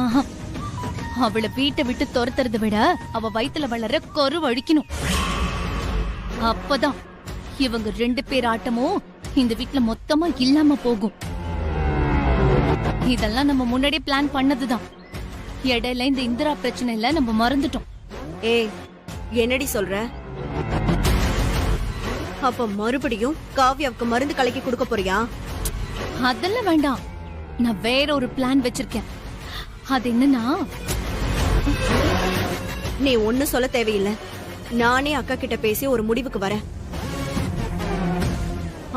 ஆஹா, அவளை வீட்டை விட்டு துரத்துறதை விட அவ வயித்துல வளர கரு வழிக்கணும். அப்பதான் இவங்க 2 பேர் ஆட்டமும் இந்த வீட்ல மொத்தமா இல்லாம போகும். இதெல்லாம் நம்ம முன்னாடியே பிளான் பண்ணதுதான். இடையில இந்த இந்திரா பிரச்சனைல நம்ம மறந்துட்டோம். ஏய், என்னடி சொல்ற? அப்ப மறுபடியும் காவ்யாவுக்கு மருந்து கலக்கி கொடுக்க போறியா? அதெல்லாம் வேண்டாம். நான் வேற ஒரு பிளான் வச்சிருக்கேன். அது என்னன்னா, நீ ஒண்ணு சொல்ல தேவையில்லை. நானே அக்கா கிட்ட பேசி ஒரு முடிவுக்கு வரேன்.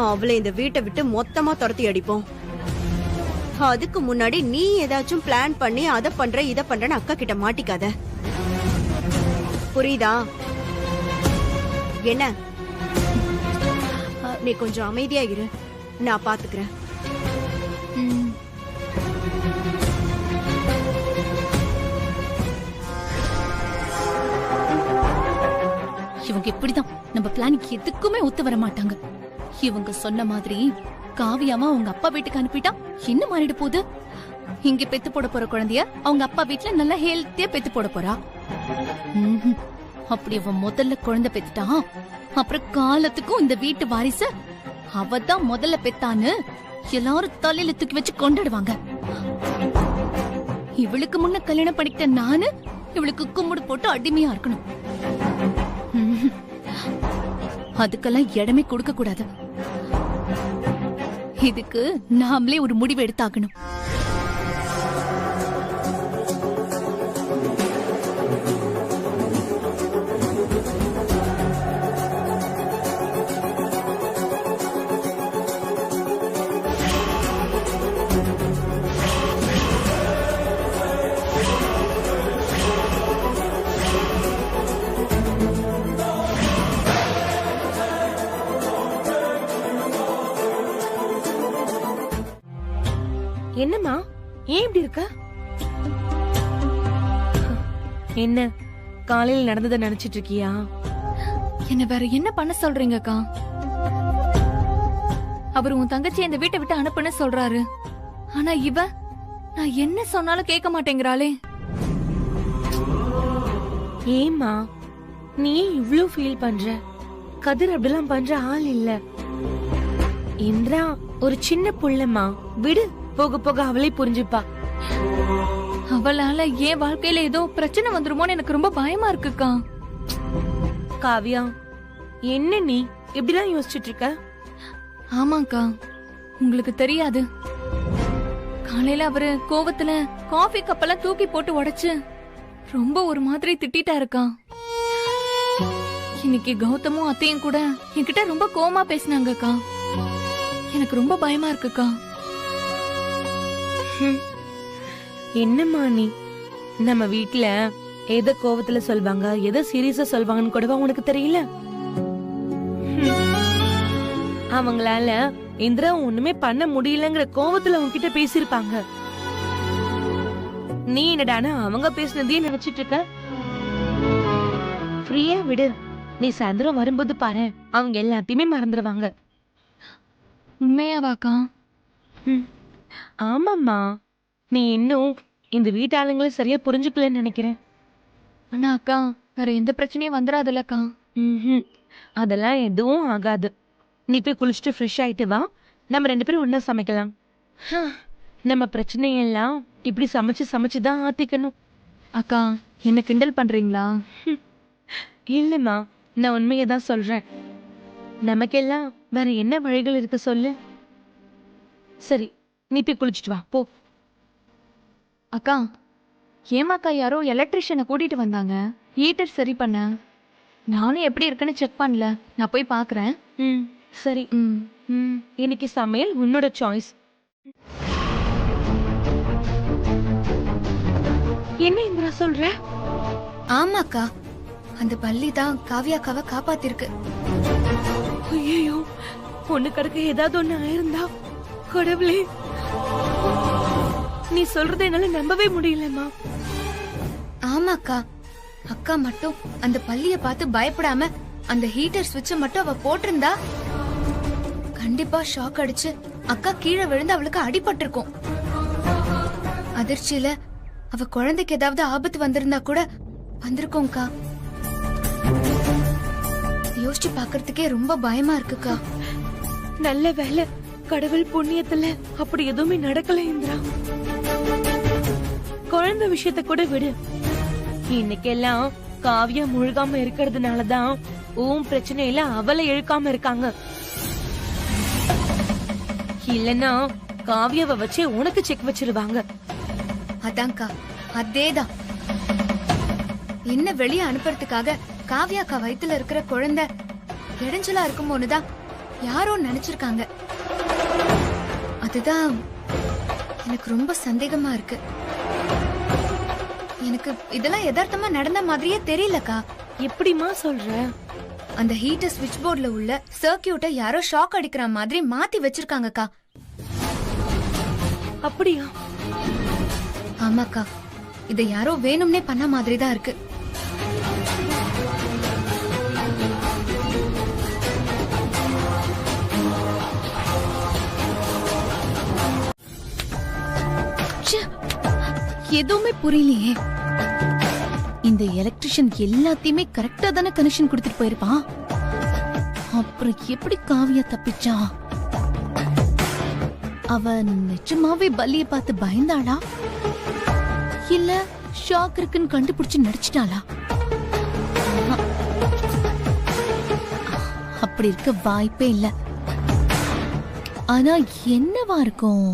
அவளை இந்த வீட்டை விட்டு மொத்தமா துரத்தி அடிப்போம். அதுக்கு முன்னாடி நீ ஏதாச்சும் பிளான் பண்ணி அதை பண்ற இத பண்றன்னு அக்கா கிட்ட மாட்டிக்காத. புரியுதா? என்ன? நீ கொஞ்சம் அமைதியா இரு, நான் பாத்துக்கிறேன். ம், இவங்க இப்படிதான் நம்ம பிளானுக்கு எதுக்குமே ஒத்து வர மாட்டாங்க. இவங்க சொன்ன மாதிரி காவியாமா அவங்க அப்பா வீட்டுக்கு அனுப்பிட்டா என்ன மாறிட போகுது? இங்க பெத்து போட போற குழந்தைய அவங்க அப்பா வீட்டுல நல்லா ஹெல்த்தியா பெத்து போட போறா. அப்படி அவ முதல்ல குழந்தை பெத்துட்டா, அப்புறம் காலத்துக்கும் இந்த வீட்டு வாரிசு அவதான் முதல்ல பெத்தான்னு எல்லாரும் தலையில தூக்கி வச்சு கொண்டாடுவாங்க. இவளுக்கு முன்ன கல்யாணம் பண்ணிக்கிட்ட நானு இவளுக்கு கும்பிடு போட்டு அடிமையா இருக்கணும். அதுக்கெல்லாம் இடமே கொடுக்க கூடாது. இதுக்கு நாமளே ஒரு முடிவு எடுத்தாகணும். என்னம்மா, ஏன் இப்படி இருக்க? என்ன காலையில் நடந்ததை நினைச்சிட்டு இருக்கியா? என்ன வேற என்ன பண்ண சொல்றீங்கக்கா? அவர் உன் தங்கச்சி இந்த வீட்டை விட்டு அனுப்புன்னு சொல்றாரு. ஆனா இவ நான் என்ன சொன்னாலும் கேட்க மாட்டேங்கிறாளே. ஏம்மா நீ இவ்ளோ ஃபீல் பண்ற? கதிர் அப்படிலாம் பண்ற ஆள் இல்ல. இந்திரா ஒரு சின்ன புள்ளம்மா, விடு, போக போக அவளே புரிஞ்சுப்பா. அவளால என் வாழ்க்கையில ஏதோ பிரச்சனை வந்துருமோன்னு எனக்கு ரொம்ப பயமா இருக்குக்கா. காவியா, என்ன நீ இப்படிலாம் யோசிச்சுட்டு இருக்க? ஆமாக்கா, உங்களுக்கு தெரியாது, காலையில அவரு கோவத்துல காஃபி கப்பெல்லாம் தூக்கி போட்டு உடைச்சு ரொம்ப ஒரு மாதிரி திட்டாருக்கா. இன்னைக்கு கௌதமும் அத்தையும் கூட என்கிட்ட ரொம்ப கோவமா பேசினாங்கக்கா. எனக்கு ரொம்ப பயமா இருக்குக்கா. என்னம்மா நீ, நம்ம வீட்ல எதை கோவத்துல சொல்வாங்க எதை சீரியஸா சொல்வாங்கன்னு கூடவா உனக்கு தெரியல? அவங்களால இந்திரா ஒண்ணுமே பண்ண முடியலங்கிற கோவத்துல உன்கிட்ட பேசிருப்பாங்க. நீ என்னடானா அவங்க பேசினதே நினைச்சிட்டு இருக்க? ஃப்ரீயா விடு, நீ சாயந்தரம் வரும்போது பாரு, அவங்க எல்லாத்தையுமே மறந்துடுவாங்க. உண்மையாவாக்கா? ஆமாம்மா, நீ இன்னும் இந்த வீட்டாளுங்களை சரியா புரிஞ்சுக்கலன்னு நினைக்கிறேன். ஆனா அக்கா, வேற எந்த பிரச்சனையும் வந்துடாதுல்லக்கா? அதெல்லாம் எதுவும் ஆகாது. நீ போய் குளிச்சுட்டு ஃப்ரெஷ் ஆயிட்டு வா, நம்ம 2 பேரும் ஒண்ணா சமைக்கலாம். நம்ம பிரச்சனையெல்லாம் இப்படி சமைச்சு சமைச்சுதான் ஆத்திக்கணும். அக்கா, என்ன கிண்டல் பண்றீங்களா? இல்லம்மா, நான் உண்மையை தான் சொல்றேன். நமக்கெல்லாம் வேற என்ன வழிகள் இருக்கு சொல்லு? சரி, நீ போய் குளிச்சுட்டு வா, போ. அக்கா, ஏமாக்கா யாரோ எலக்ட்ரிஷியனை கூட்டிட்டு வந்தாங்க ஹீட்டர் சரி பண்ண. நானும் எப்படி இருக்குன்னு செக் பண்ணல, நான் போய் பாக்குறேன். சரி. இன்னைக்கு சமையல் உன்னோட சாய்ஸ். என்ன இந்திரா சொல்ற? ஆமாக்கா, அந்த பள்ளி தான் காவியாக்காவை காப்பாத்திருக்கு. ஐயோ, பொண்ணு கடக்க ஏதாவது ஒண்ணு ஆயிருந்தா? கடவுளே, நீ சொல்றத என்னால நம்பவே முடியலம்மா. ஆமாக்கா, அக்கா மட்டும் அந்த பள்ளிய பார்த்து பயப்படாம அந்த ஹீட்டர் ஸ்விட்ச மட்டும் அவ போட்டிருந்தா கண்டிப்பா ஷாக் அடிச்சு அக்கா கீழே விழுந்து அவளுக்கு அடிபட்டிருக்கும். அதிர்ச்சியில அவ குழந்தைக்கு ஏதாவது ஆபத்து வந்திருந்தா கூட வந்திருக்கோம்க்கா. யோசிச்சு பாக்குறதுக்கே ரொம்ப பயமா இருக்குக்கா. நல்ல வேலை, கடவுள் புண்ணியத்துல அப்படி எதுவுமே நடக்கல இந்திரா. குழந்தை விஷயத்த கூட விடு. இன்னைக்கெல்லாம் காவியா முழுகாம இருக்கிறதுனாலதான் உன் பிரச்சனையில அவளை இழுக்காம இருக்காங்க. இல்லன்னா காவியாவை வச்சு உனக்கு செக் வச்சிருவாங்க. அதான்க்கா, அதேதான். என்ன வெளியே அனுப்புறதுக்காக காவியாக்கா வயித்துல இருக்கிற குழந்தை இடைஞ்சலா இருக்குமோனுதான் யாரோ நினைச்சிருக்காங்க. அதுதான் எனக்கு ரொம்ப சந்தேகமா இருக்கு. எனக்கு இதெல்லாம் யதார்த்தமா நடந்த மாதிரியே தெரியலக்கா. எப்படிமா சொல்ற? அந்த ஹீட்டர் ஸ்விட்ச் போர்டுல உள்ள சர்க்கியூட்டை யாரோ ஷாக் அடிக்கிற மாதிரி மாத்தி வச்சிருக்காங்கக்கா. அப்படியா? ஆமாக்கா, இதை யாரோ வேணும்னே பண்ண மாதிரி தான் இருக்கு. ச்சே, எதுவுமே புரியலையே. இந்த எலக்ட்ரிஷியன் எல்லாத்தையுமே கரெக்டா தானே கனெக்ஷன் கொடுத்துட்டு போயிருப்பான். அப்புறம் எப்படி காவியா தப்பிச்சா? அவ நிஜமாவே பல்லிய பார்த்து பயந்தாளா, இல்ல ஷாக் இருக்குன்னு கண்டுபிடிச்சு நடிச்சிட்டாளா? அப்படி இருக்க வாய்ப்பே இல்ல. ஆனா என்னவா இருக்கும்?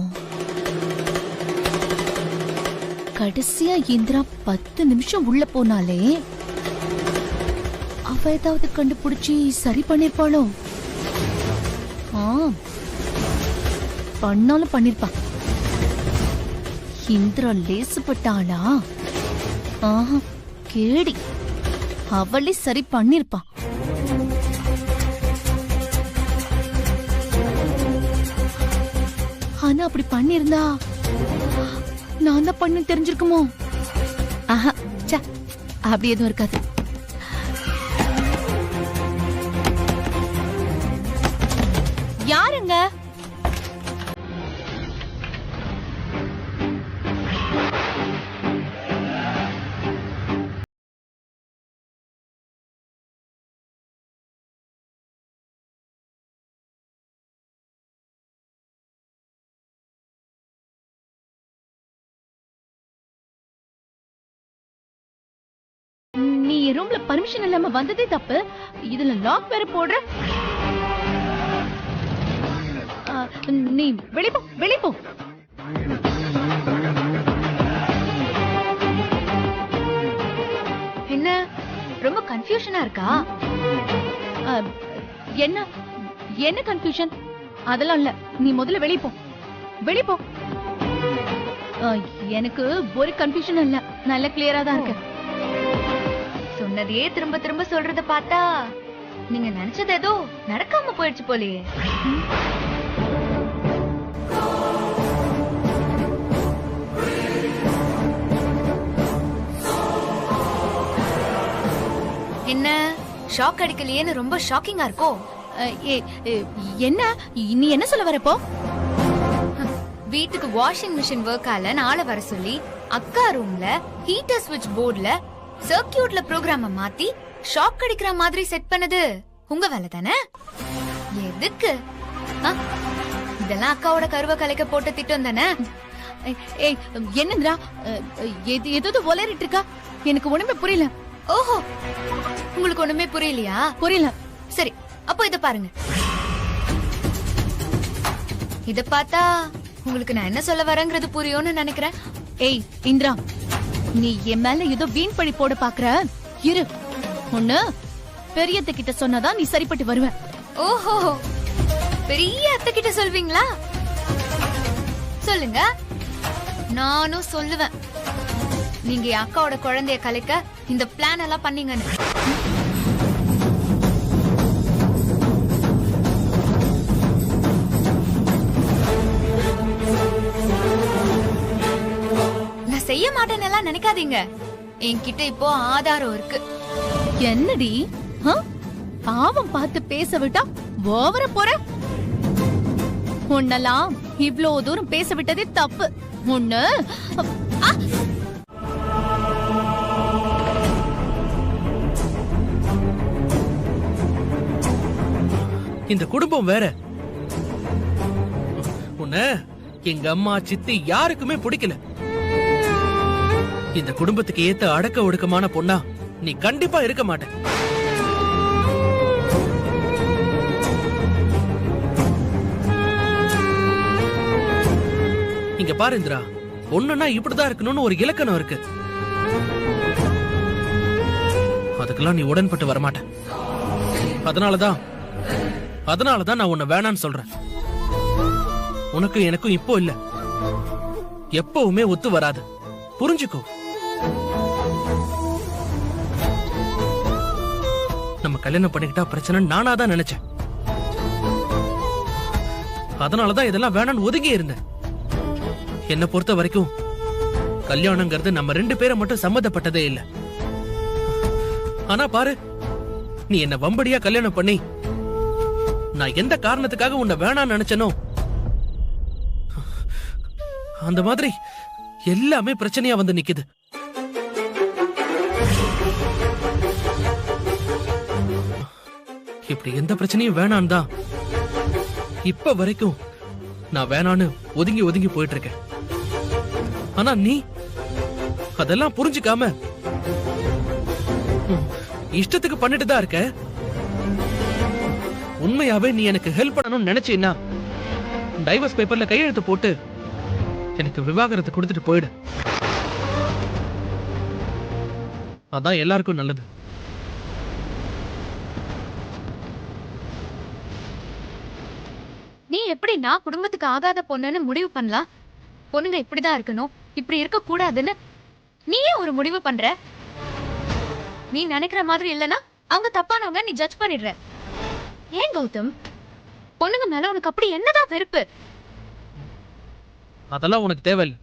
கடைசியா இந்திரா 10 நிமிஷம் உள்ள போனாலே அவ ஏதாவது கண்டுபிடிச்சி சரி பண்ணிருப்பாளோ? பண்ணாலும் பண்ணிருப்பா. இந்திரா லேசுப்பட்டாளா? ஆஹா, கேடி. அவளே சரி பண்ணிருப்பா. ஆனா அப்படி பண்ணிருந்தா நான் தான் பண்ணு தெரிஞ்சிருக்குமோ? ஆஹா, ச்சே, அப்படி எதுவும் இருக்காது. யாருங்க? நீ ரூம்ல பர்மிஷன் இல்லாம வந்ததே தப்பு. இதுல லாக் வேற போடுற. நீ வெளிய போ, வெளிய போ. என்ன ரொம்ப கன்ஃபியூஷனா இருக்கா? என்ன என்ன கன்ஃபியூஷன்? அதெல்லாம் இல்ல. நீ முதல்ல வெளிய போ, வெளிய போ. எனக்கு ஒரு கன்ஃபியூஷன் இல்ல, நல்ல கிளியரா தான் இருக்கு. சொன்னதையே திரும்ப திரும்ப சொல்றத பார்த்தா நீங்க நினைச்சது ஏதோ நடக்காம போயிடுச்சு போலயே. என்ன ஷாக் அடிக்கலையேன்னு ரொம்ப ஷாக்கிங்கா இருக்கோ? என்ன நீ என்ன சொல்ல வரப்போ? வீட்டுக்கு வாஷிங் மிஷின் ஒர்க் ஆல நாளை வர சொல்லி அக்கா ரூம்ல ஹீட்டர் ஸ்விட்ச் போர்டுல சர்க்கியூட்ல ப்ரோக்ராம மாத்தி ஷாக் அடிக்கிற மாதிரி செட் பண்ணது உங்க வேலை தானே? எதுக்கு? இதெல்லாம் அக்காவோட கருவை கலைக்க போட்டு திட்டம் தானே? என்னந்திரா, ஏதோ உளறிட்டு இருக்கா? எனக்கு ஒண்ணுமே புரியல. ஓஹோ, உங்களுக்கு ஒண்ணுமே புரியலையா? புரியல. சரி, அப்போ இத பாருங்க. இத பார்த்தா உங்களுக்கு நான் என்ன சொல்ல வரேங்கிறது புரியும்னு நினைக்கிறேன். ஏய் இந்திரா, நீ என் மேல ஏதோ வீண் பழி போட பாக்குற. இரு, ஒண்ணு பெரியத்த கிட்ட சொன்னாதான் நீ சரிப்பட்டு வருவ. ஓஹோ, பெரிய அத்தை கிட்ட சொல்வீங்களா? சொல்லுங்க, நானும் சொல்லுவேன். நீங்க என் அக்காவோட குழந்தைய கலைக்க இந்த பிளான் எல்லாம் பண்ணீங்கன்னு. நான் செய்ய மாட்டேன்னு எல்லாம் நினைக்காதீங்க. என்கிட்ட இப்போ ஆதாரம் இருக்கு. என்னடி பாவம் பார்த்து பேச விட்டா ஓவர போற. உன்னெல்லாம் இவ்ளோ தூரம் பேச விட்டதே தப்பு. உன்ன இந்த குடும்பம் வேற. உன்னை எங்க அம்மா சித்தி யாருக்குமே பிடிக்கல. இந்த குடும்பத்துக்கு ஏத்த அடக்க ஒடுக்கமான பொண்ணா நீ கண்டிப்பா இருக்க மாட்ட. இங்க பாரு இந்திரா, பொண்ணுன்னா இப்படிதான் இருக்கணும்னு ஒரு இலக்கணம் இருக்கு. அதுக்கெல்லாம் நீ உடன்பட்டு வரமாட்ட. அதனாலதான் நான் உன்னை வேணான்னு சொல்றேன். உனக்கு எனக்கும் இப்போ இல்ல, எப்பவுமே ஒத்து வராது. புரிஞ்சுக்கோ. நம்ம கல்யாணம் பண்ணிக்கிட்டா பிரச்சனை நானா தான் நினைச்சேன். அதனாலதான் இதெல்லாம் வேணான்னு ஒதுங்கி இருந்தேன். என்ன பொறுத்த வரைக்கும் கல்யாணங்கிறது நம்ம 2 பேரை மட்டும் சம்மதப்பட்டதே இல்ல. ஆனா பாரு, நீ என்ன வம்படியா கல்யாணம் பண்ணி நான் எந்த காரணத்துக்காக உன்னை வேணான்னு நினைச்சனோ அந்த மாதிரி எல்லாமே பிரச்சனையா வந்து நிக்குது. இப்படி எந்த பிரச்சனையும் வேணான்னு தான் இப்ப வரைக்கும் நான் வேணான்னு ஒதுங்கி ஒதுங்கி போயிட்டு இருக்கேன். ஆனா நீ அதெல்லாம் புரிஞ்சுக்காம இஷ்டத்துக்கு பண்ணிட்டு தான் இருக்க. உண்மையாவே நீ எனக்கு ஹெல்ப் பண்ணணும்னு நினைச்சீன்னா டைவர்ஸ் பேப்பர்ல கையெழுத்து போட்டு எனக்கு விவாகரத்தை கொடுத்துட்டு போயிடு. அதான் எல்லாருக்கும் நல்லது. நீ எப்படி நான் குடும்பத்துக்கு ஆகாத பொண்ணுன்னு முடிவு பண்ணலாம்? பொண்ணுங்க இப்படிதான் இருக்கணும், இப்படி இருக்க கூடாதுன்னு நீயே ஒரு முடிவு பண்ற. நீ நினைக்கிற மாதிரி இல்லனா அவங்க தப்பானவங்க நீ ஜட்ஜ் பண்ணிடுற. ஏன் கௌதம், பொண்ணுங்க மேல உனக்கு அப்படி என்னதான் வெறுப்பு? அதெல்லாம் உனக்கு தேவையில்லை.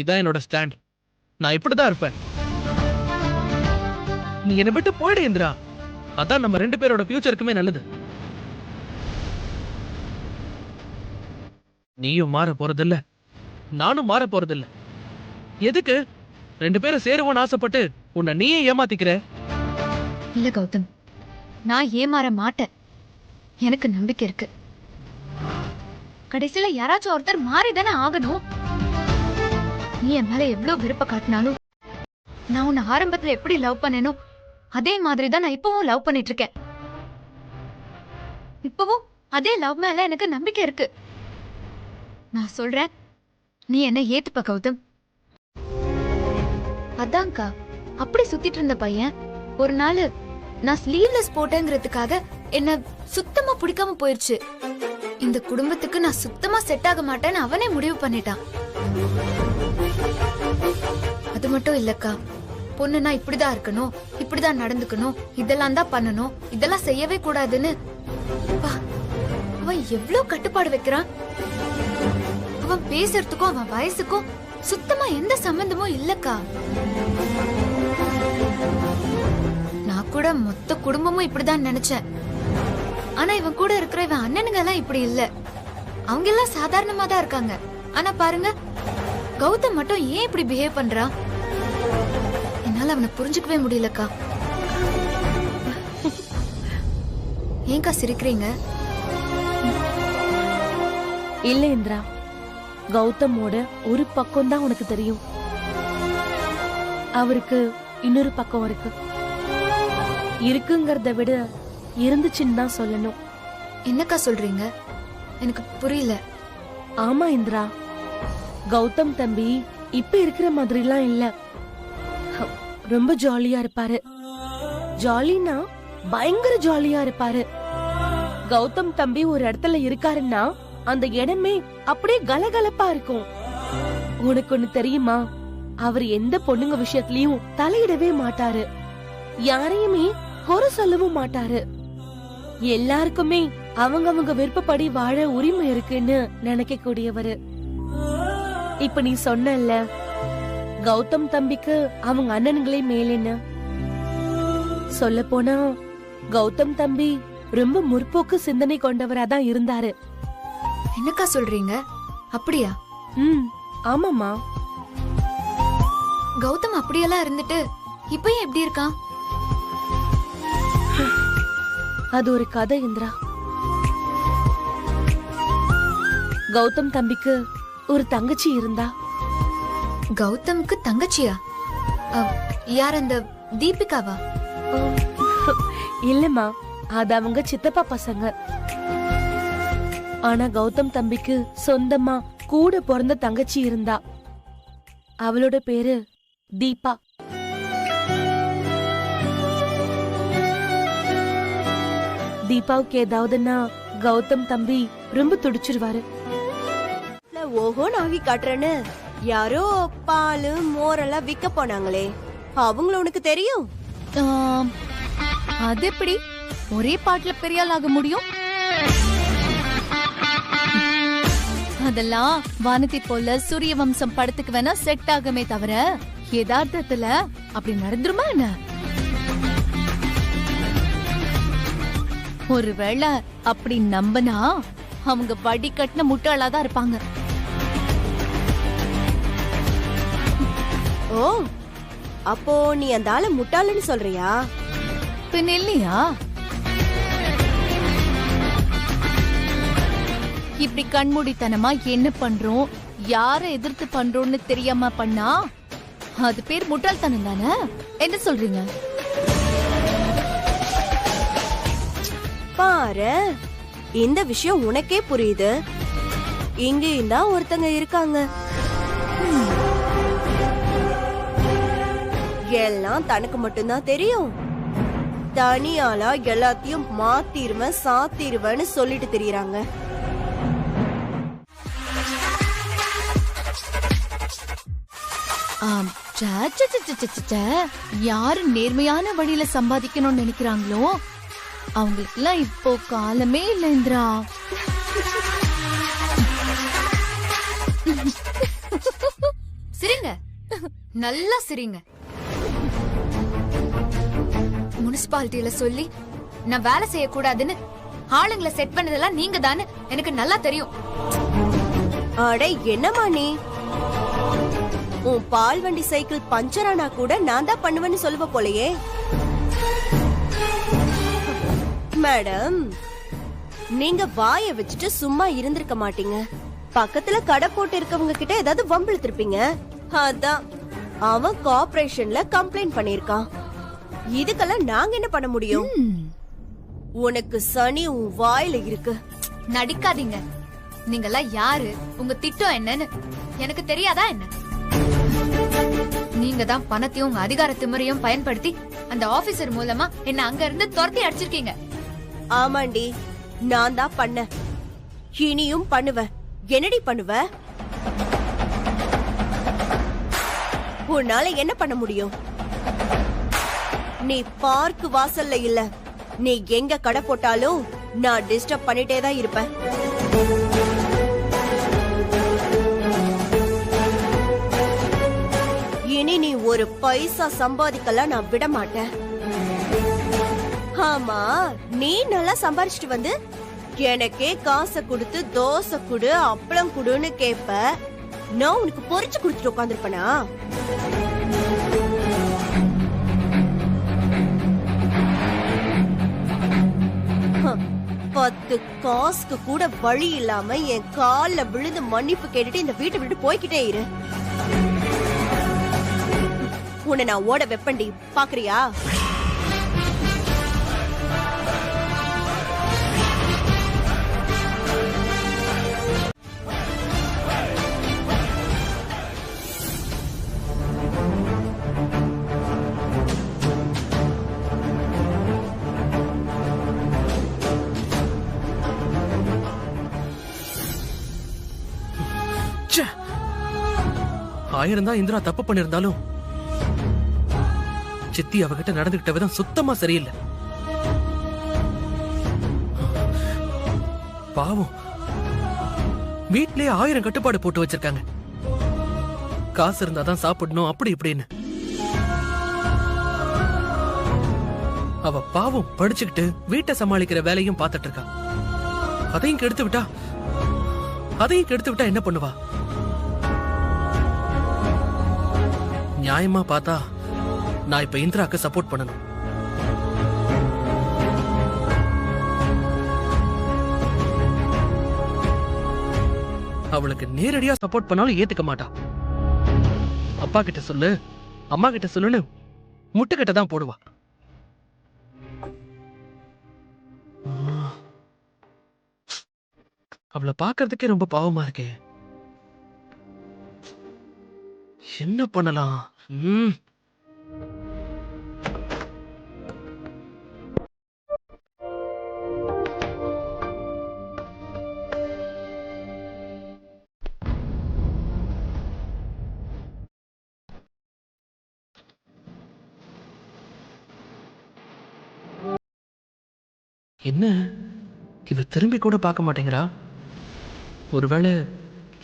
இதான் என்னோட ஸ்டாண்ட். நான் இப்படிதான் இருப்பேன். நீ என்னை விட்டு போயிடு இந்திரா. அதான் நம்ம 2 பேரோட ஃபியூச்சருக்குமே நல்லது. நீயும் மாற போறதில்ல, நானும் மாற போறதில்ல. எதுக்கு 2 பேரும் சேருவோன்னு ஆசைப்பட்டு உன்னை நீயே ஏமாத்திக்கிற? இல்ல கௌதம், நான் ஏமாற மாட்டேன். எனக்கு நம்பிக்கை இருக்கு. கடைசியில யாராச்சும் ஒருத்தர் மாறிதானே ஆகணும். நீ என் மேல எவ்வளவு விருப்ப காட்டினாலும் நான் உன்னை ஆரம்பத்துல எப்படி லவ் பண்ணேனோ அதே மாதிரி தான் நான் இப்பவும் லவ் பண்ணிட்டு இருக்கேன். இப்பவும் அதே லவ் மேல எனக்கு நம்பிக்கை இருக்கு. நான் சொல்றேன், நீ என்ன ஏத்துப்ப கௌதம். அதான்க்கா, அப்படி சுத்திட்டு இருந்த பையன் ஒரு நாள் நான் ஸ்லீவ்லெஸ் போட்டேங்கிறதுக்காக என்ன சுத்தமா பிடிக்காம போயிருச்சு. இந்த குடும்பத்துக்கு நான் சுத்தமா செட் ஆக மாட்டேன்னு அவனே முடிவு பண்ணிட்டான். அது மட்டும் இல்லக்கா, பொண்ணுனா இப்படிதான் இருக்கணும், இப்படிதான் நடந்துக்கணும், இதெல்லாம் தான் பண்ணணும், இதெல்லாம் செய்யவே கூடாதுன்னு அவன் எவ்வளவு கட்டுப்பாடு வைக்கிறான். அவன் பேசுறதுக்கும் அவன் வயசுக்கும் சுத்தமா எந்த சம்பந்தமும் இல்லக்கா. நான் கூட மொத்த குடும்பமும் இப்படிதான் நினைச்சேன். ஆனா இவன் கூட இருக்கிற இவன் அண்ணனுங்க எல்லாம் இப்படி இல்ல. அவங்க எல்லாம் சாதாரணமா தான் இருக்காங்க. ஆனா பாருங்க, கௌதம் மட்டும் ஏன் இப்படி பிஹேவ் பண்றான்? என்னால அவனை புரிஞ்சுக்கவே முடியலக்கா. ஏங்கா சிரிக்கிறீங்க? இல்ல இந்திரா, கௌதமோட ஒரு பக்கம் தான் உனக்கு தெரியும். அவருக்கு இன்னொரு பக்கம் இருக்குங்கிறத விட இருந்துச்சுன்னு தான் சொல்லணும். என்னக்கா சொல்றீங்க? எனக்கு புரியல. ஆமா இந்திரா, கௌதம் தம்பி இப்ப இருக்கிற மாதிரிலாம் இல்ல. ரொம்ப ஜாலியா இருப்பாரு. ஜாலினா பயங்கர ஜாலியா இருப்பாரு. கௌதம் தம்பி ஒரு இடத்துல இருக்காருன்னா அந்த இடமே அப்படியே கலகலப்பா இருக்கும். உனக்கு ஒண்ணு தெரியுமா, அவர் எந்த பொண்ணுங்க விஷயத்திலயும் தலையிடவே மாட்டாரு. யாரையுமே குறை சொல்லவும் மாட்டாரு. எல்லாருக்குமே அவங்க விருப்பப்படி வாழ உரிமை இருக்குன்னு நினைக்க கூடியவரு. இப்ப நீ சொன்னல்ல கௌதம் தம்பிக்கு அவங்க அண்ணனுங்களே மேலேன்னு. சொல்ல போனா கௌதம் தம்பி ரொம்ப முற்போக்கு சிந்தனை கொண்டவராதான் இருந்தாரு. என்னக்கா சொல்றீங்க? அப்படியா? ஆமாமா. கௌதம் அப்படியெல்லாம் இருந்துட்டு இப்ப எப்படி இருக்கான்? அது ஒரு கதை இந்திரா. கௌதம் தம்பிக்கு ஒரு தங்கச்சி இருந்தா. கௌதம்க்கு தங்கச்சியா? யார் அந்த தீபிகாவா? இல்லம்மா, அது அவங்க சித்தப்பா பசங்க. ஆனா கௌதம் தம்பிக்கு சொந்தமா கூட பிறந்த தங்கச்சி இருந்தா. அவளோட பேரு தீபா. தீபாவுக்கு ஏதாவதுன்னா கௌதம் தம்பி ரொம்ப துடிச்சிருவாரு. ஓஹோ நாகி காட்டுறேன்னு யாரோ பாலு மோரெல்லாம் விக்க போனாங்களே, அவங்கள உனக்கு தெரியும்? ஆம், அது எப்படி ஒரே பாட்டுல பெரிய ஆள் ஆக முடியும்? அதெல்லாம் வானதி போல சூரிய வம்சம் படத்துக்கு வேணா செட் ஆகுமே தவிர யதார்த்தத்துல அப்படி நடந்துருமா என்ன? ஒருவேளை அப்படி நம்பனா அவங்க வடி கட்டின முட்டாளாதான் இருப்பாங்க. ஓ, அப்போ நீ அந்த ஆளை முட்டாளன்னு சொல்றியா? பின் இல்லையா? இப்படி கண்மூடித்தனமா என்ன பண்றோம், யார எதிர்த்து பண்றோம்னு தெரியாம பண்ணா அது பேர் முட்டாள்தனம் தானே? என்ன சொல்றீங்க? பாரு, இந்த விஷயம் உனக்கே புரியுது. இங்கேயும் தான் ஒருத்தங்க இருக்காங்க. எல்லாம் தனக்கு மட்டும்தான் தெரியும். தனியாளா எல்லாத்தையும் மாத்திருவேன் சாத்திருவேன்னு சொல்லிட்டு தெரியறாங்க. யாரு நேர்மையான வழியில சம்பாதிக்கணும்னு நினைக்கிறாங்களோ அவங்களுக்கு எல்லாம் இப்போ காலமே இல்ல இந்திரா. சிரிங்க, நல்லா சிரிங்க. முனிசிபாலிட்டியில சொல்லி நான் வேலை செய்யக்கூடாதுன்னு ஆளுங்களை செட் பண்ணதெல்லாம் நீங்க தானே, எனக்கு நல்லா தெரியும். அட என்னமா நீ? உன் பால் வண்டி சைக்கிள் பஞ்சர் ஆனா கூட நான் தான் பண்ணுவேன்னு சொல்லுவ போலயே. மேடம், நீங்க வாய வச்சுட்டு சும்மா இருந்திருக்க மாட்டீங்க. பக்கத்துல கடை போட்டு இருக்கவங்க கிட்ட ஏதாவது வம்பிழுத்திருப்பீங்க. அதான் அவன் கார்ப்பரேஷன்ல கம்ப்ளைண்ட் பண்ணிருக்கான். இதுக்கெல்லாம் நாங்க என்ன பண்ண முடியும்? உனக்கு சனி உன் வாயில இருக்கு. நடிக்காதீங்க. நீங்கெல்லாம் யாரு, உங்க திட்டம் என்னன்னு எனக்கு தெரியாதா என்ன? நீங்க தான் பணத்தையும் உங்க அதிகார திமிரையும் பயன்படுத்தி அந்த ஆபீசர் மூலமா என்ன அங்க இருந்து துரத்தி அடிச்சிருக்கீங்க. ஆமாண்டி, நான் தான் பண்ண. இனியும் பண்ணுவேன். என்னடி பண்ணுவ? உன்னால என்ன பண்ண முடியும்? நீ பார்க் வாசல்ல இல்ல, நீ எங்க கடை போட்டாலும் நான் டிஸ்டர்ப் பண்ணிட்டே தான் இருப்பேன். இனி நீ ஒரு பைசா சம்பாதிக்கலாம் நான் விட மாட்டேன். ஆமா, நீ நல்லா சம்பாரிச்சிட்டு வந்து எனக்கே காசை கொடுத்து தோசை குடு அப்பளம் குடுன்னு கேப்ப. நான் உனக்கு பொரிச்சு குடுத்துட்டு உட்காந்துருப்பனா? 10 காசுக்கு கூட வழி இல்லாம என் கால்ல விழுந்து மன்னிப்பு கேட்டுட்டு இந்த வீட்டை விட்டு போய்கிட்டே இரு. உன்னை நான் ஓட வெப்பண்டி, பாக்குறியா? ஆயிரம் தான் இந்திரா தப்பு பண்ணிருந்தாலும் சித்தி அவகிட்ட நடந்துகிட்ட விதம் சுத்தமா சரியில்லை. பாவம், வீட்லயே 1000 கட்டுப்பாடு போட்டு வச்சிருக்காங்க. காசு இருந்தாதான் சாப்பிடணும் அப்படி இப்படின்னு. அவ பாவம் படிச்சுக்கிட்டு வீட்டை சமாளிக்கிற வேலையும் பார்த்துட்டு இருக்கா. அதையும் கெடுத்து விட்டா என்ன பண்ணுவா? நியாயமா பார்த்தா நான் இப்ப இந்திராக்கு சப்போர்ட் பண்ணணும். அவளுக்கு நேரடியா சப்போர்ட் பண்ணாலும் ஏத்துக்க மாட்டா. அப்பா கிட்ட சொல்லு, அம்மா கிட்ட சொல்லுன்னு முட்டுக்கிட்ட தான் போடுவா. அவளை பார்க்கறதுக்கே ரொம்ப பாவமா இருக்கே. என்ன பண்ணலாம்? என்ன இவ திரும்பி கூட பார்க்க மாட்டேங்கிறா? ஒருவேளை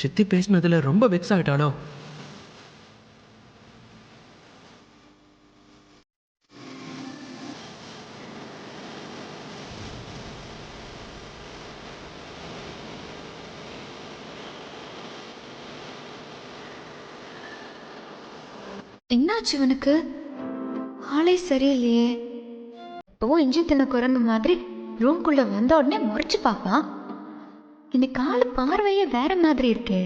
சித்தி பேசினதுல ரொம்ப வெக்ஸ் ஆயிட்டாளோ? என்னாச்சு இவனுக்கு? ஆளே சரியில்லையே. இப்போ இஞ்சி தின்ன குரங்கு மாதிரி ரூம்குள்ள வந்த உடனே முறைச்சு பார்ப்பான். இன்னைக்கு ஆளு பார்வையே வேற மாதிரி இருக்கே.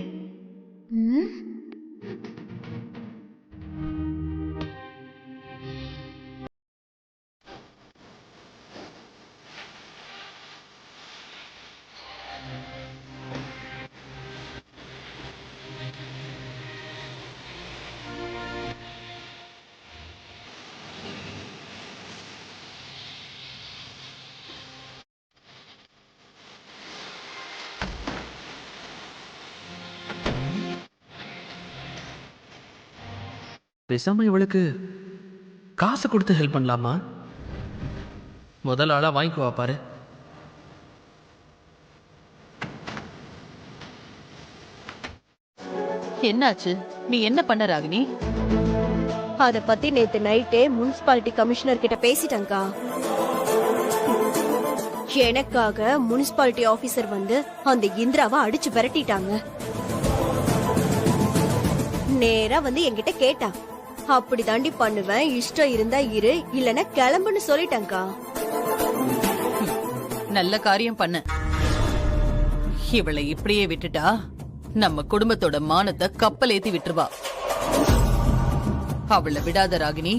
பேசாம இவளுக்கு காசு கொடுத்து ஹெல்ப் பண்ணலாமா? முதல் ஆளா வாங்கிக்குவா பாரு. என்னாச்சு? நீ என்ன பண்ண ராகினி? அத பத்தி நேத்து நைட்டே முனிசிபாலிட்டி கமிஷனர் கிட்ட பேசிட்டேன்க்கா. எனக்காக முனிசிபாலிட்டி ஆபீசர் வந்து அந்த இந்திராவை அடிச்சு விரட்டிட்டாங்க. நேரா வந்து என்கிட்ட கேட்டா, அப்படி தாண்டி பண்ணுவேன், இஷ்டம் இருந்தா இரு, இல்லன்னா கிளம்புன்னு சொல்லிட்டேன்க்கா. நல்ல காரியம் பண்ண. இவளை இப்படியே விட்டுட்டா நம்ம குடும்பத்தோட மானத்தை கப்பல் ஏத்தி விட்டுருவா. அவளை விடாத ராகினி.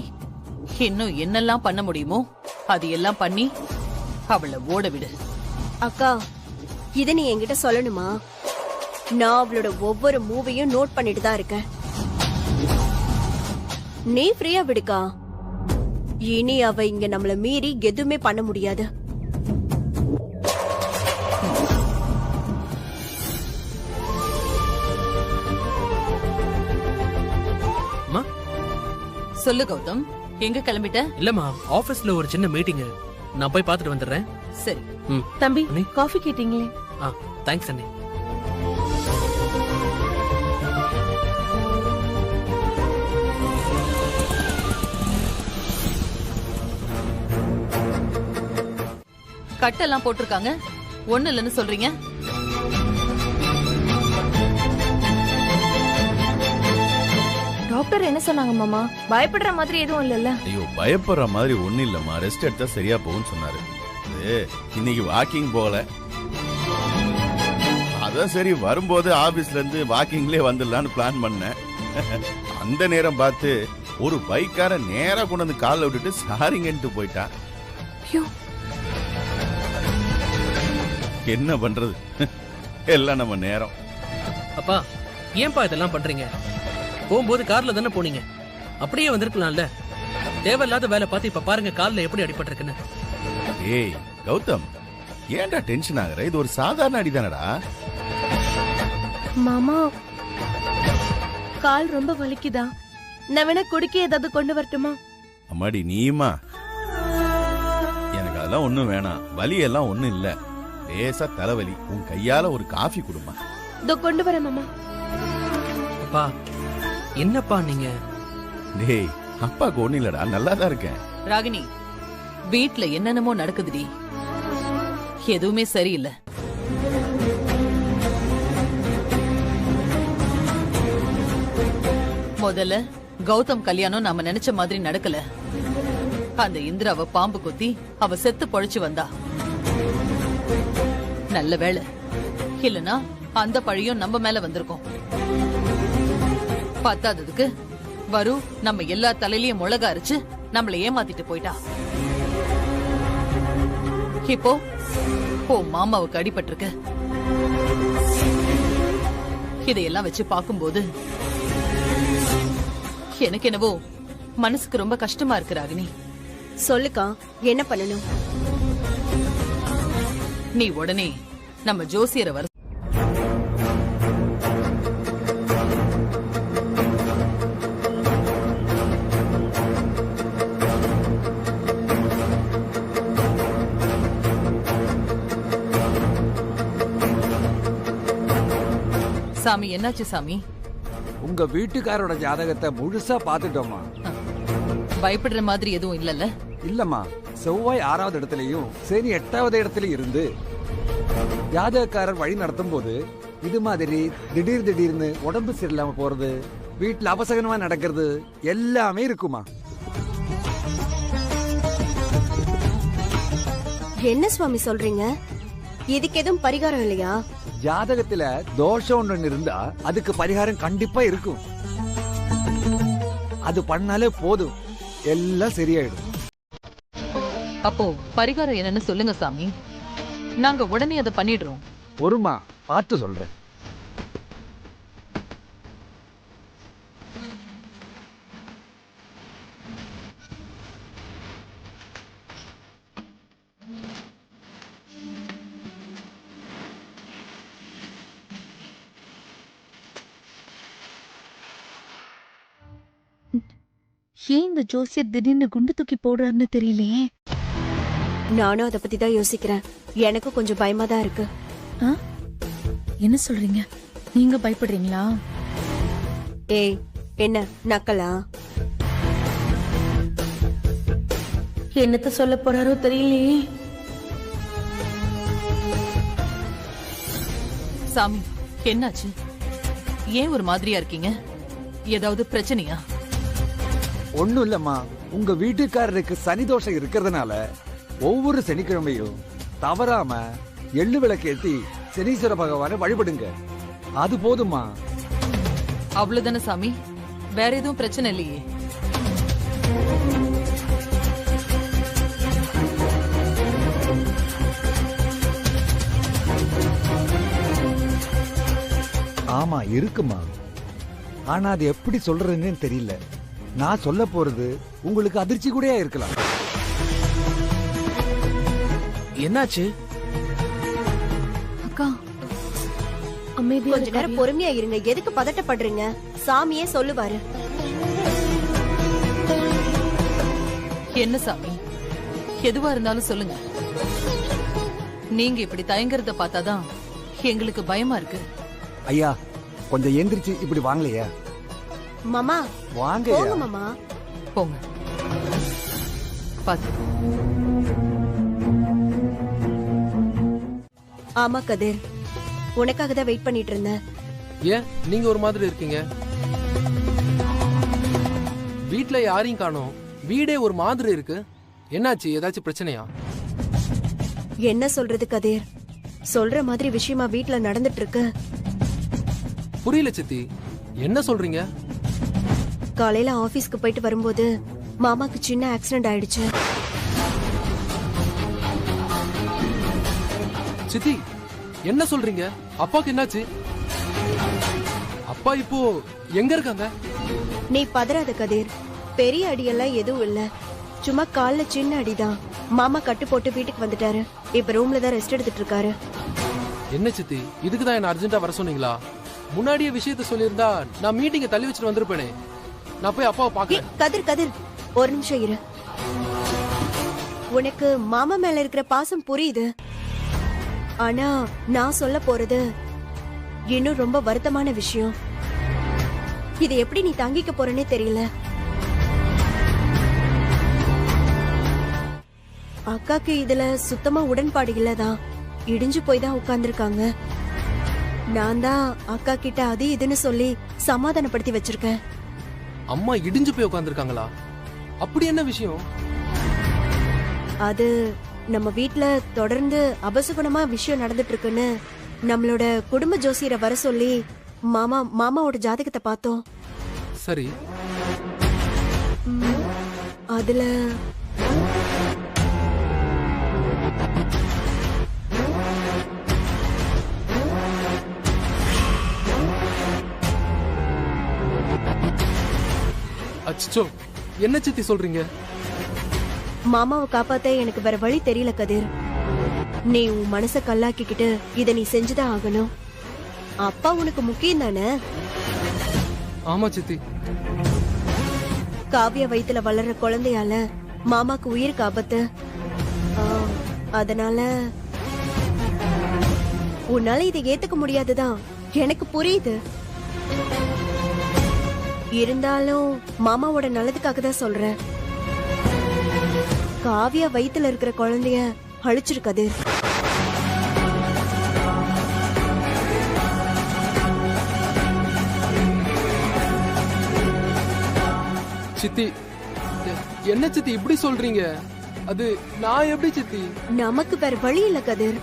இன்னும் என்னெல்லாம் பண்ண முடியுமோ அது எல்லாம் பண்ணி அவளை ஓட விடு. அக்கா, இத நீ என்கிட்ட சொல்லணுமா? நான் அவளோட ஒவ்வொரு மூவையும் நோட் பண்ணிட்டு தான் இருக்கேன். நீ ஃப்ரீயா விடுக்கா. இனி அவ இங்க நம்மள மீறி எதுவுமே பண்ண முடியாது. சொல்லு கௌதம், எங்க கிளம்பிட்ட? இல்லம்மா, ஆபீஸ்ல ஒரு சின்ன மீட்டிங். நான் போய் பார்த்துட்டு வந்துடுறேன். சரி. தம்பி, அண்ணி. காஃபி கேட்டீங்களே? தேங்க்ஸ் அண்ணே. கட்டெல்லாம் போட்டிருக்காங்க, ஒண்ணு இல்லைன்னு சொல்றீங்க? டாக்டர் என்ன சொன்னாங்க மாமா? பயப்படுற மாதிரி எதுவும் இல்லல்ல? ஐயோ, பயப்படுற மாதிரி ஒண்ணு இல்லம்மா. ரெஸ்ட் எடுத்தா சரியா போகும்னு சொன்னாரு. இன்னைக்கு வாக்கிங் போகல. அதான் சரி, வரும்போது ஆபீஸ்ல இருந்து வாக்கிங்லயே வந்துடலான்னு பிளான் பண்ணேன். அந்த நேரம் பார்த்து ஒரு பைக்கார நேரா கொண்டு வந்து காலில் விட்டுட்டு சாரிங்கன்ட்டு போயிட்டான். என்ன பண்றது, எல்லாம் நம்ம நேரம். அப்பா, ஏன்பா இதெல்லாம் பண்றீங்க? போகும்போது கார்ல தானே போனீங்க, அப்படியே வந்திருக்கலாம்ல. தேவையில்லாத வேலை பார்த்து இப்ப பாருங்க கால்ல எப்படி அடிபட்டிருக்குன்னு. ஏய் கௌதம், ஏன்டா டென்ஷன் ஆகுற? இது ஒரு சாதாரண அடிதானடா. மாமா, கால் ரொம்ப வலிக்குதா? நான் வேணா குடிக்க ஏதாவது கொண்டு வரட்டுமா? அம்மாடி நீமா, எனக்கு அதெல்லாம் ஒண்ணும் வேணாம். வலி எல்லாம் ஒண்ணும் இல்ல, லேசா தலைவலி. உன் கையால ஒரு காஃபி குடுமா. இதோ கொண்டு வரேன் மாமா. அப்பா, என்னப்பா நீங்க? டேய், அப்பாக்கு ஒண்ணு இல்லடா, நல்லாதான் இருக்கேன். ராகினி, வீட்ல என்னென்னமோ நடக்குதுடி, எதுவுமே சரியில்லை. முதல்ல கௌதம் கல்யாணம் நாம நினைச்ச மாதிரி நடக்கல. அந்த இந்திராவை பாம்பு குத்தி அவ செத்து பொழைச்சு வந்தா. நல்ல வேளை, இல்லனா அந்த பழியும் நம்ம மேல வந்திருக்கோம். பத்தாததுக்கு வரு நம்ம எல்லா தலையிலயும் மிளகா அரைச்சு நம்மள ஏமாத்திட்டு போயிட்டா. இப்போ மாமாவுக்கு அடிபட்டிருக்கு. இதையெல்லாம் வச்சு பாக்கும்போது எனக்கு என்னவோ மனசுக்கு ரொம்ப கஷ்டமா இருக்கு ராகினி. சொல்லுக்கா, என்ன பண்ணணும்? நீ உடனே நம்ம ஜோசியரை வர சாமி. என்னாச்சு சாமி? உங்க வீட்டுக்காரோட ஜாதகத்தை முழுசா பாத்துட்டோமா? பயப்படுற மாதிரி எதுவும் இல்லல்ல? இல்லம்மா, செவ்வாய் 6வது இடத்துலயும் சனி 8வது இடத்துலயும் இருந்து ஜாதகக்காரர் வழி நடத்தும் போது இது மாதிரி திடீர்னு உடம்பு சரியில்லாம போறது, வீட்டுல அபசகனமா நடக்கிறது எல்லாமே இருக்குமா. என்ன சுவாமி சொல்றீங்க? இதுக்கு எதுவும் பரிகாரம் இல்லையா? ஜாதகத்துல தோஷம் ஒண்ணு இருந்தா அதுக்கு பரிகாரம் கண்டிப்பா இருக்கும். அது பண்ணாலே போதும், எல்லாம் சரியாயிடும். அப்போ பரிகாரம் என்னன்னு சொல்லுங்க சாமி. நாங்க உடனே அதை பண்ணிடுறோம். ஒருமா பார்த்து சொல்றேன். ஏன் இந்த ஜோசியர் திடீர்னு குண்டு தூக்கி போடுறாருன்னு தெரியலையே. நானும் அதை பத்தி தான் யோசிக்கிறேன். எனக்கும் கொஞ்சம் பயமா தான் இருக்கு. ஆ? என்ன சொல்றீங்க? நீங்க பயப்படுறீங்களா? ஏய், என்ன நக்கலா? என்னத்த சொல்ல போறாரோ தெரியலையே. சாமி, என்னாச்சு? ஏன் ஒரு மாதிரியா இருக்கீங்க? ஏதாவது பிரச்சனையா? ஒண்ணும் இல்லம்மா, உங்க வீட்டுக்காரருக்கு சனி தோஷம் இருக்கிறதுனால ஒவ்வொரு சனிக்கிழமையும் தவறாம எள்ளு விளக்கேத்தி சனீஸ்வர பகவானை வழிபடுங்க. அது போதுமா. அவ்வளவுதானே சாமி? வேற எதுவும் பிரச்சனை இல்லையே? ஆமா இருக்குமா, ஆனா அது எப்படி சொல்றதுன்னு தெரியல. நான் சொல்ல போறது உங்களுக்கு அதிர்ச்சி கூடயா இருக்கலாம். என்னாச்சு அக்கா? அமைதியா கொஞ்ச நேரம் பொறுமையா இருங்க. எதுக்கு பதட்டப்படுறீங்க? சாமியே சொல்லுவாரு. என்ன சாமி, எதுவா இருந்தாலும் சொல்லுங்க. நீங்க இப்படி தயங்குறத பார்த்தாதான் எங்களுக்கு பயமா இருக்கு. ஐயா, கொஞ்சம் எந்திரிச்சு இப்படி வாங்கலையா? மாமா வாங்க போங்க மாமா. போங்க. பாத்து. ஆமா கதிர், உனக்காக தான் வெயிட் பண்ணிட்டு இருந்தேன். ஏன் நீங்க ஒரு மாதிரி இருக்கீங்க? வீட்ல யாரையும் காணோம், வீடே ஒரு மாதிரி இருக்கு. என்னாச்சு? ஏதாச்சும் பிரச்சனையா? என்ன சொல்றது கதிர்? சொல்ற மாதிரி விஷயமா வீட்ல நடந்துட்டு இருக்கு. புரியல சித்தி, என்ன சொல்றீங்க? காலையில ஆபீஸ்க்கு போயிட்டு வரும்போது மாமாக்கு சின்ன ஆக்சிடென்ட் ஆயிடுச்சு. சித்தி, என்ன சொல்றீங்க? அப்பாக்கு என்னாச்சு? அப்பா இப்போ எங்க இருக்காங்க? நீ பதறாத கதிர், பெரிய அடியெல்லாம் எதுவும் இல்ல. சும்மா கால்ல சின்ன அடிதான். மாமா கட்டு போட்டு வீட்டுக்கு வந்துட்டாரு. இப்ப ரூம்ல தான் ரெஸ்ட் எடுத்துட்டு இருக்காரு. என்ன சித்தி, இதுக்குதான் என்ன அர்ஜென்ட்டா வர சொன்னீங்களா? முன்னாடியே விஷயத்த சொல்லியிருந்தா நான் மீட்டிங்க தள்ளி வச்சுட்டு வந்திருப்பேனே. நான் போய் அப்பாவை பாக்கிறேன். கதிர் கதிர், ஒரு நிமிஷம் இரு. உனக்கு மாமா மேல இருக்கிற பாசம் புரியுது. ஆனா நான் சொல்ல போறது இன்னும் ரொம்ப வருத்தமான விஷயம். இது எப்படி நீ தாங்கிக்க போறேன்னே தெரியல. அக்காக்கு இதுல சுத்தமா உடன்பாடு இல்லதான். இடிஞ்சு போய் தான் உட்கார்ந்துருக்காங்க. நான் தான் அக்கா கிட்ட அது இதுன்னு சொல்லி சமாதானப்படுத்தி வச்சிருக்கேன். அம்மா இடிஞ்சு போய் உட்கார்ந்துருக்காங்களா? அப்படி என்ன விஷயம்? அது நம்ம வீட்ல தொடர்ந்து அபசகுணமா விஷயம் நடந்துட்டு இருக்குன்னு நம்மளோட குடும்ப ஜோசியரை வர சொல்லி மாமாவோட ஜாதகத்தை பார்த்தோம். சரி, அதுல அச்சோ, என்ன சித்தி சொல்றீங்க? மாமாவை காப்பாத்த எனக்கு வேற வழி தெரியல கதிர். நீ உன் மனச கல்லாக்கிக்கிட்டு இத நீ செஞ்சுதான் ஆகணும். அப்பா உனக்கு முக்கியம் தானே. ஆமா சித்தி. காவியா வயித்துல வளர்ற குழந்தையால மாமாக்கு உயிருக்கு ஆபத்து. அதனால உன்னால இதை ஏத்துக்க முடியாதுதான் எனக்கு புரியுது. இருந்தாலும் மாமாவோட நல்லதுக்காக தான் சொல்றேன். காவியா வயித்துல இருக்கிற குழந்தைய அழிச்சிருக்காது. சித்தி, என்ன சித்தி இப்படி சொல்றீங்க? அது நான் எப்படி சித்தி? நமக்கு வேற வழி இல்ல கதிர்.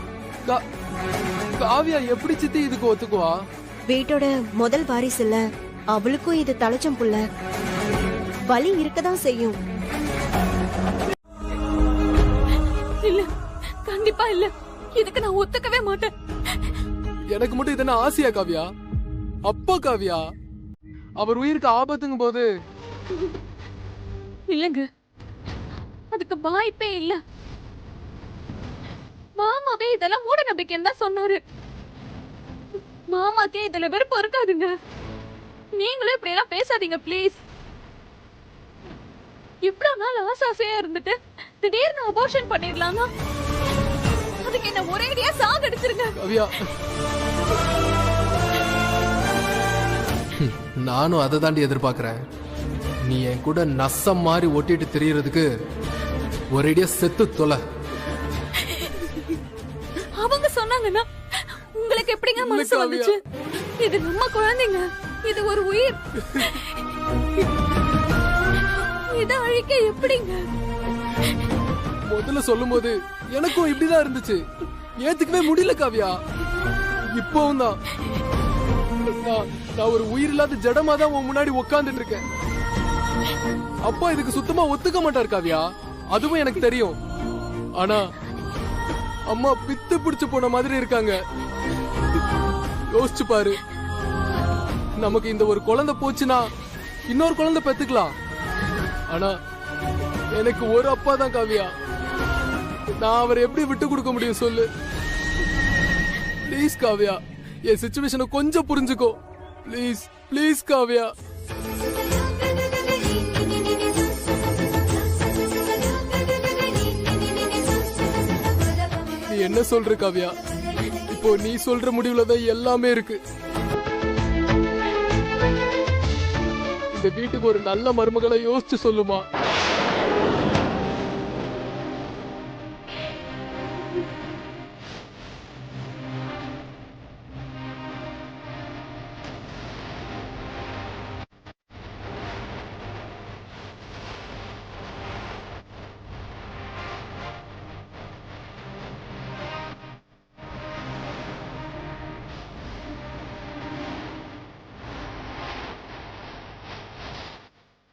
காவியா எப்படி சித்தி இதுக்கு ஒத்துக்குவா? வீட்டோட முதல் வாரிசு இல்ல, அவளுக்கும் இது தலைச்சம் புள்ள. வலி இருக்கதான் செய்யும். இல்ல, கண்டிப்பா இல்ல. இதுக்கு நான் ஒத்துக்கவே மாட்டேன். எனக்கு மட்டும் இதென்ன ஆசையா காவியா? அப்பா காவியா, அவர் உயிருக்கு ஆபத்துங்கும் போது இல்லங்க, அதுக்கு வாய்ப்பே இல்ல. மாமாவே இதெல்லாம் மூட நம்பிக்கைன்னு தான் சொன்னாரு. மாமாக்கே இதுல வெறுப்பு இருக்காதுங்க. நீங்களும் இப்படி எல்லாம் பேசாதீங்க ப்ளீஸ். இவ்வளவு நாள் ஆசாசையா இருந்துட்டு திடீர்னு அபார்ஷன் பண்ணிடலாம். அதுக்கு என்ன ஒரேடியா சாகடிச்சிருங்க. காவியா, நானும் அதை தாண்டி எதிர்பார்க்கிறேன். நீ என் கூட நசம் மாதிரி ஒட்டிட்டு தெரியறதுக்கு ஒரேடியா செத்து தொலை. அவங்க சொன்னாங்கன்னா உங்களுக்கு எப்படிங்க மனசு வந்துச்சு? இது நம்ம குழந்தைங்க, இது ஒரு உயிர். இத அழிக்க எப்படிங்க? முதல்ல சொல்லும் போது எனக்கும் இப்படிதான் இருந்துச்சு. ஏத்துக்கவே முடியல காவியா. இப்பவும் தான் நான் ஒரு உயிர் இல்லாத ஜடமா தான் உன் முன்னாடி உட்கார்ந்துட்டு இருக்கேன். அப்பா இதுக்கு சுத்தமா ஒத்துக்க மாட்டார் காவியா, அதுவும் எனக்கு தெரியும். ஆனா அம்மா பித்து பிடிச்சு போன மாதிரி இருக்காங்க. யோசிச்சு பாரு, நமக்கு இந்த ஒரு குழந்தை போச்சுன்னா இன்னொரு குழந்தை பெத்துக்கலாம். ஆனா எனக்கு ஒரு அப்பா தான் காவியா. நான் அவரை எப்படி விட்டு கொடுக்க முடியும் சொல்லு? ப்ளீஸ் காவியா, என் சிச்சுவேஷனை கொஞ்சம் புரிஞ்சுக்கோ. Please please Kavya. நீ என்ன சொல்ற காவியா? இப்போ நீ சொல்ற முடிவுல தான் எல்லாமே இருக்கு. இந்த வீட்டுக்கு ஒரு நல்ல மருமகளை யோசிச்சு சொல்லுமா?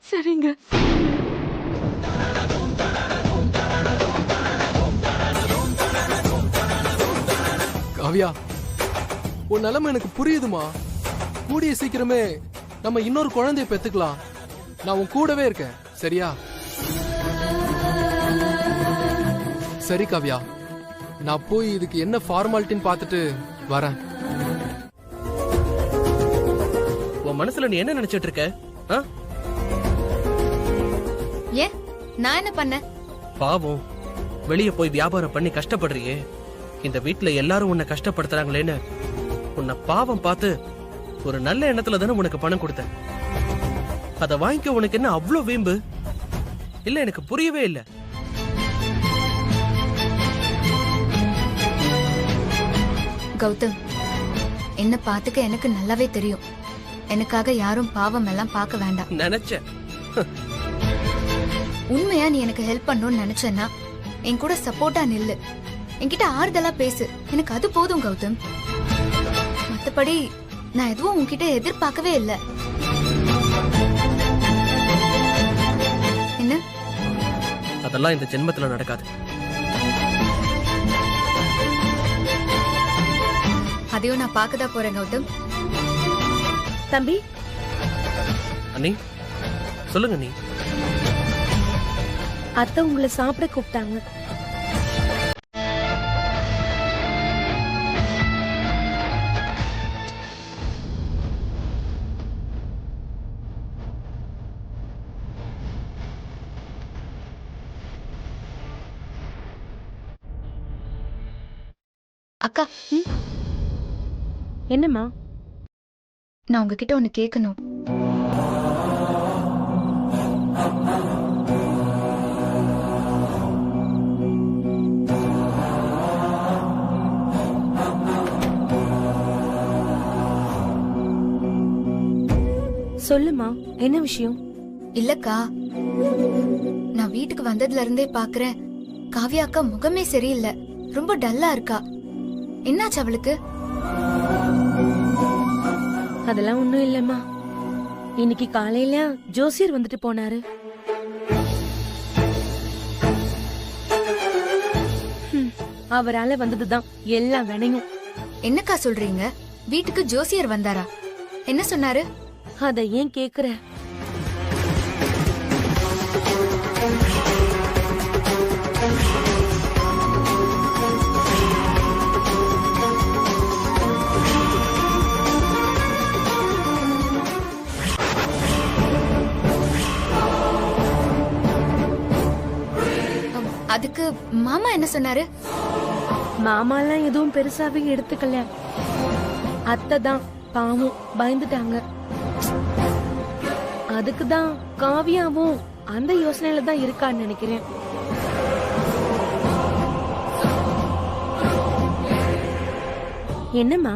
சரிங்க. காவியா, உன் நிலைமை எனக்கு புரியுதுமா. கூடிய சீக்கிரமே நம்ம இன்னொரு குழந்தைய பெத்துக்கலாம். நான் உன் கூடவே இருக்கேன், சரியா? சரி காவியா, நான் போய் இதுக்கு என்ன ஃபார்மாலிட்டின்னு பார்த்துட்டு வரேன். உன் மனசுல நீ என்ன நினைச்சிட்டு இருக்க? ஏன், நான் என்ன பண்ண? பாவம், வெளிய போய் வியாபாரம் பண்ணி கஷ்டப்படுறியே, இந்த வீட்ல எல்லாரும் உன்னை கஷ்டப்படுத்துறாங்களேன்னு உன்னை பாவம் பார்த்து ஒரு நல்ல எண்ணத்துல தானே உனக்கு பணம் கொடுத்தேன். அத வாங்கிக்க உனக்கு என்ன அவ்வளவு வீம்பு? இல்ல, எனக்கு புரியவே இல்ல. கௌதம், என்ன பாத்துக்க எனக்கு நல்லாவே தெரியும். எனக்காக யாரும் பாவம் எல்லாம் பார்க்க வேண்டாம். நினைச்சேன். உண்மையா நீ எனக்கு ஹெல்ப் பண்ணணும்னு நினைச்சேன்னா என் கூட சப்போர்ட்டா நில்லு, என்கிட்ட ஆறுதலா பேசு. எனக்கு அது போதும் கௌதம். மத்தபடி நான் எதுவும் உன்கிட்ட எதிர்பார்க்கவே இல்ல. என்ன? அதெல்லாம் இந்த ஜென்மத்துல நடக்காது. அதையும் நான் பார்க்கதா போறேன் கௌதம். தம்பி, அண்ணி சொல்லுங்க நீ. அத்தை உங்களை சாப்பிட கூப்பிட்டாங்க. அக்கா, என்னம்மா? நான் உங்ககிட்ட ஒன்னு கேட்கணும். சொல்லுமா, என்ன விஷயம்? இல்லக்கா, நான் வீட்டுக்கு வந்ததுல இருந்தே பாக்குறேன் காவியா அக்கா முகமே சரியில்லை, ரொம்ப டல்லா இருக்கா. என்னாச்சு அவளுக்கு? அதெல்லாம் ஒண்ணும் இல்லம்மா. இன்னைக்கு காலையில ஜோசியர் வந்துட்டு போனாரு. அவரால வந்ததுதான் எல்லாம் வினையும். என்னக்கா சொல்றீங்க? வீட்டுக்கு ஜோசியர் வந்தாரா? என்ன சொன்னாரு? அத ஏன் கேக்குற? அதுக்கு மாமா என்ன சொன்னாரு? மாமாலாம் எதுவும் பெருசாவே எடுத்துக்கல. அத்தை தான் பாவம் பயந்துட்டாங்க. அதுக்குதான் காவியாவும் அந்த யோசனையில தான் இருக்கான்னு நினைக்கிறேன். என்னம்மா?